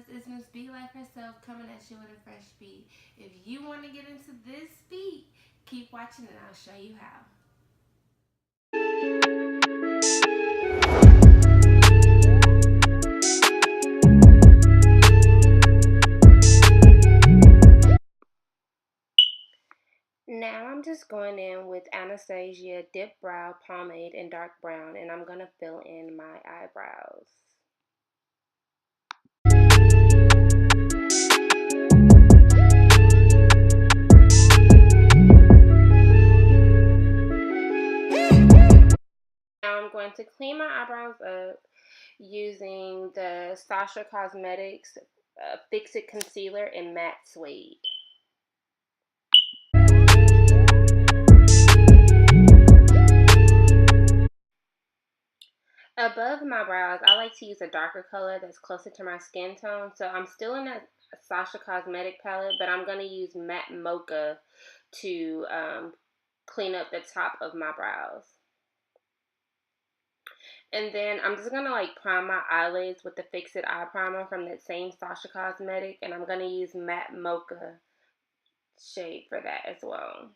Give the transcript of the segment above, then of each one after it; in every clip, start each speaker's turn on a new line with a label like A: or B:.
A: It's Miss B Life herself coming at you with a fresh beat. If you want to get into this beat, keep watching and I'll show you how. Now I'm just going in with Anastasia Dip Brow Pomade in dark brown, and I'm going to fill in my eyebrows. Now I'm going to clean my eyebrows up using the Sasha Cosmetics Fix It Concealer in Matte Suede. Above my brows, I like to use a darker color that's closer to my skin tone. So I'm still in that Sasha Cosmetic palette, but I'm going to use Matte Mocha to clean up the top of my brows. And then I'm just going to like prime my eyelids with the Fix It Eye Primer from that same Sasha Cosmetic. And I'm going to use Matte Mocha shade for that as well.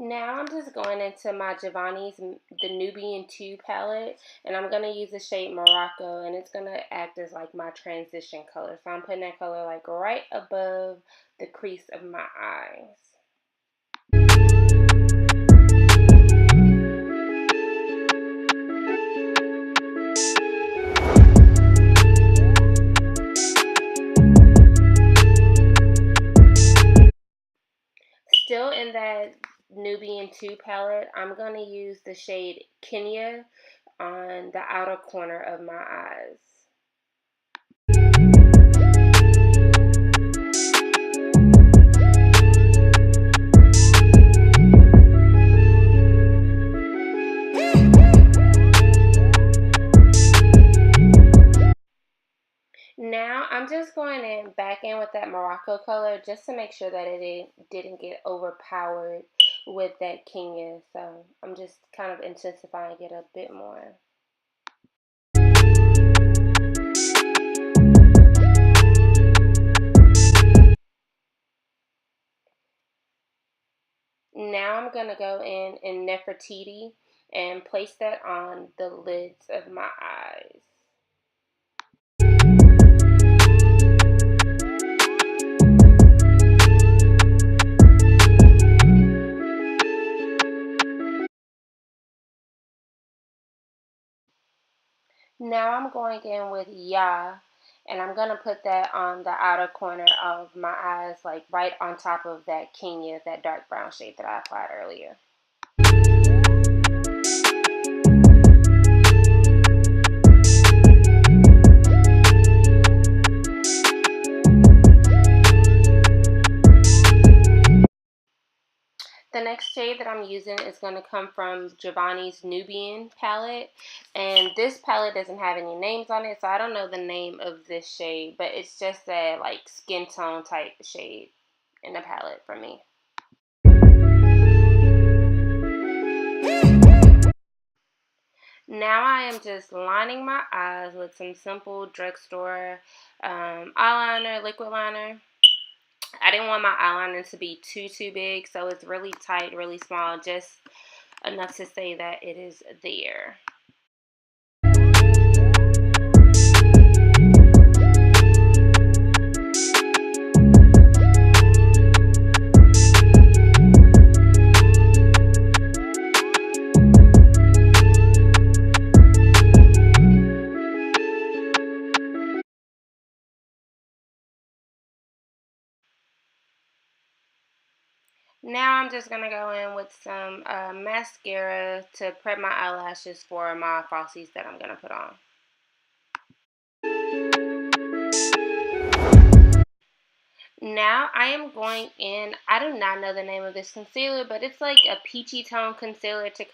A: Now I'm just going into my Juvani's the Nubian 2 palette, and I'm going to use the shade Morocco, and it's going to act as like my transition color. So I'm putting that color like right above the crease of my eyes. Still in that Nubian 2 palette, I'm going to use the shade Kenya on the outer corner of my eyes. Now I'm just going back in with that Morocco color just to make sure that it didn't get overpowered with that Kenya. So I'm just kind of intensifying it a bit more. Now I'm going to go in Nefertiti and place that on the lids of my eyes. Now I'm going in with Ya, and I'm going to put that on the outer corner of my eyes, like right on top of that Kenya, that dark brown shade that I applied earlier. The next shade that I'm using is going to come from Juvani's Nubian palette, and this palette doesn't have any names on it, so I don't know the name of this shade, but it's just that like skin tone type shade in the palette for me. Now I am just lining my eyes with some simple drugstore eyeliner, liquid liner. I didn't want my eyeliner to be too big, so it's really tight, really small, just enough to say that it is there. Now I'm just going to go in with some mascara to prep my eyelashes for my falsies that I'm going to put on. Now I am I do not know the name of this concealer, but it's like a peachy tone concealer to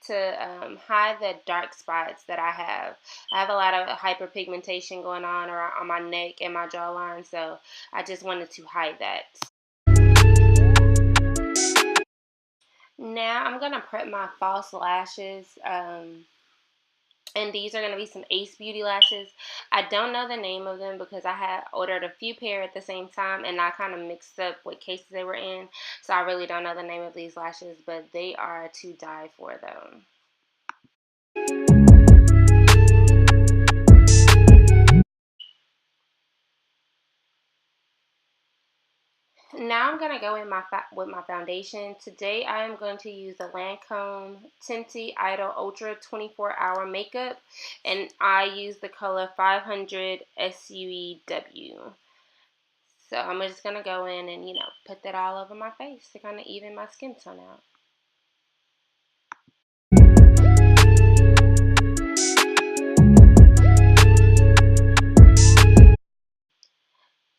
A: to hide the dark spots that I have. I have a lot of hyperpigmentation going on around on my neck and my jawline, so I just wanted to hide that. Now I'm gonna prep my false lashes. And these are going to be some Ace Beauty lashes. I don't know the name of them because I had ordered a few pair at the same time and I kind of mixed up what cases they were in. So I really don't know the name of these lashes, but they are to die for though. Now I'm going to go in with my foundation. Today I am going to use the Lancome Tinty Idol Ultra 24-Hour Makeup. And I use the color 500 SUEW. So I'm just going to go in and, put that all over my face to kind of even my skin tone out.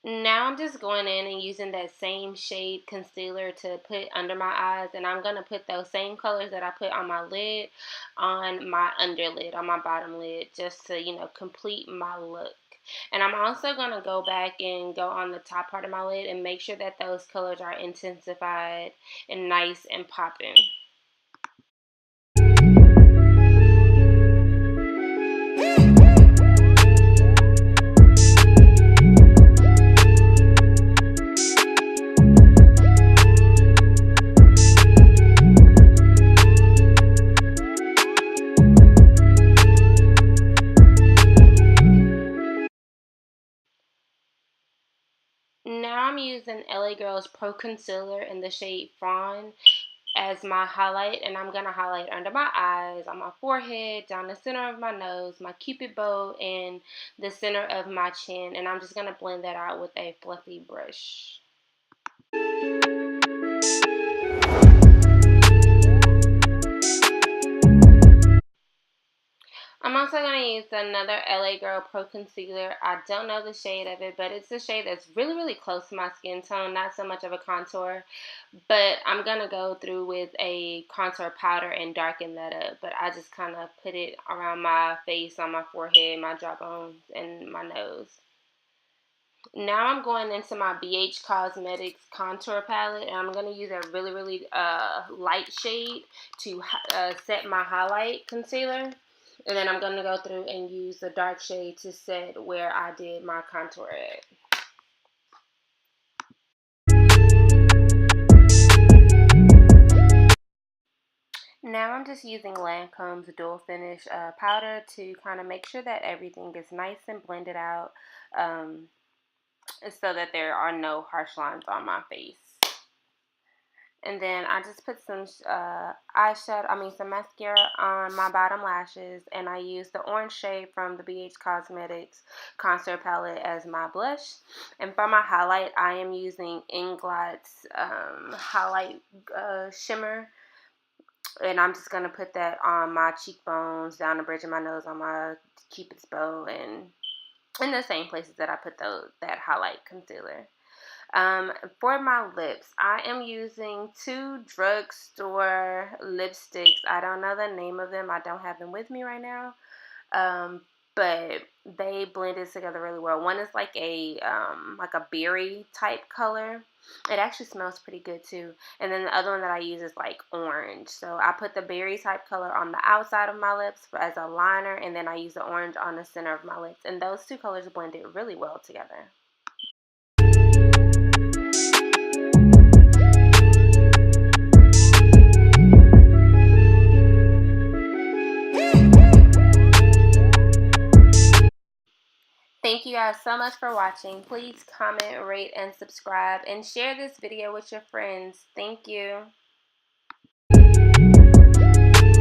A: Now I'm just going in and using that same shade concealer to put under my eyes. And I'm going to put those same colors that I put on my lid on my underlid, on my bottom lid, just to, complete my look. And I'm also going to go back and go on the top part of my lid and make sure that those colors are intensified and nice and popping. Now I'm using LA Girl's Pro Concealer in the shade Fawn as my highlight, and I'm going to highlight under my eyes, on my forehead, down the center of my nose, my cupid bow, and the center of my chin. And I'm just going to blend that out with a fluffy brush. I'm also going to use another LA Girl Pro Concealer. I don't know the shade of it, but it's a shade that's really, really close to my skin tone. Not so much of a contour, but I'm going to go through with a contour powder and darken that up. But I just kind of put it around my face, on my forehead, my jawbone, and my nose. Now I'm going into my BH Cosmetics contour palette, and I'm going to use a really, really light shade to set my highlight concealer. And then I'm going to go through and use the dark shade to set where I did my contour at. Now I'm just using Lancome's Dual Finish powder to kind of make sure that everything is nice and blended out so that there are no harsh lines on my face. And then I just put some some mascara on my bottom lashes, and I use the orange shade from the BH Cosmetics Contour Palette as my blush. And for my highlight, I am using Inglot's highlight shimmer, and I'm just gonna put that on my cheekbones, down the bridge of my nose, on my cupid's bow, and in the same places that I put that highlight concealer. For my lips, I am using two drugstore lipsticks. I don't know the name of them. I don't have them with me right now. But they blended together really well. One is like a berry type color. It actually smells pretty good too. And then the other one that I use is like orange. So I put the berry type color on the outside of my lips as a liner, and then I use the orange on the center of my lips. And those two colors blended really well together. Thank you guys so much for watching. Please comment, rate, and subscribe, and share this video with your friends. Thank you.